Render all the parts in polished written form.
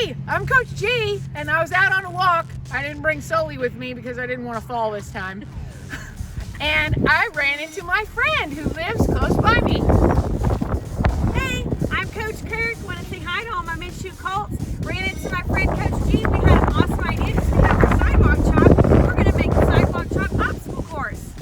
Hey, I'm Coach G, and I was out on a walk. I didn't bring Sully with me because I didn't want to fall this time. And I ran into my friend who lives close by me. Hey, I'm Coach Kirk. Want to say hi to all my Minshew Colts. Ran into my friend Coach G. We had an awesome idea because we have our sidewalk chalk. We're going to make the sidewalk chalk obstacle course.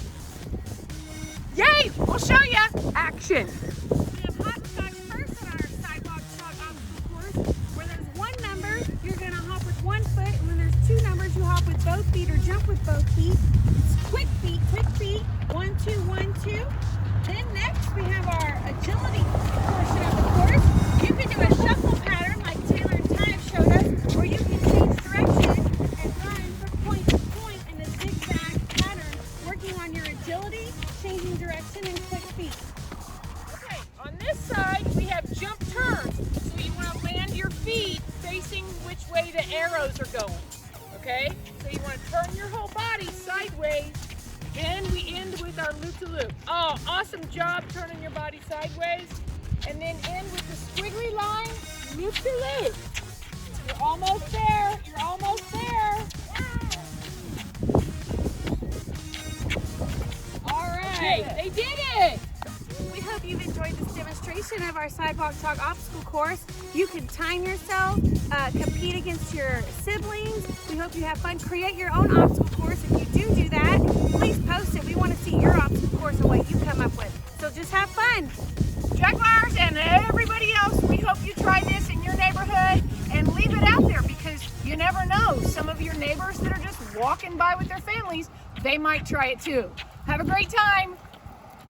Yay! We'll show ya. Action. We have HOPSCOTCH first on our sidewalk chalk obstacle course. Where there's one number, you're going to hop with 1 foot. And when there's 2 numbers, you hop with both feet or jump with both feet. It's quick feet. 1, 2, 1, 2. Then next we have our agility portion of the course. You can do a shuffle pattern like Taylor and Ty showed us, where you can change direction and run from point to point in a zigzag pattern, working on your agility, changing direction, and quick feet. Okay, on this side we have jump turns. So you want to land your feet facing which way the arrows are going. Okay? So you want to turn your whole body sideways. Then we end with our loop-to-loop. Oh, awesome job turning your body sideways. And then end with the squiggly line, loop-to-loop. You're almost there. You're almost there. All right, they did it. We hope you've enjoyed this demonstration of our sidewalk chalk obstacle course. You can time yourself, compete against your siblings. We hope you have fun. Create your own obstacle course. If you do that, please post it. We want to see your obstacle course and what you come up with. So just have fun. Jugglers and everybody else, we hope you try this in your neighborhood and leave it out there because you never know. Some of your neighbors that are just walking by with their families, they might try it too. Have a great time.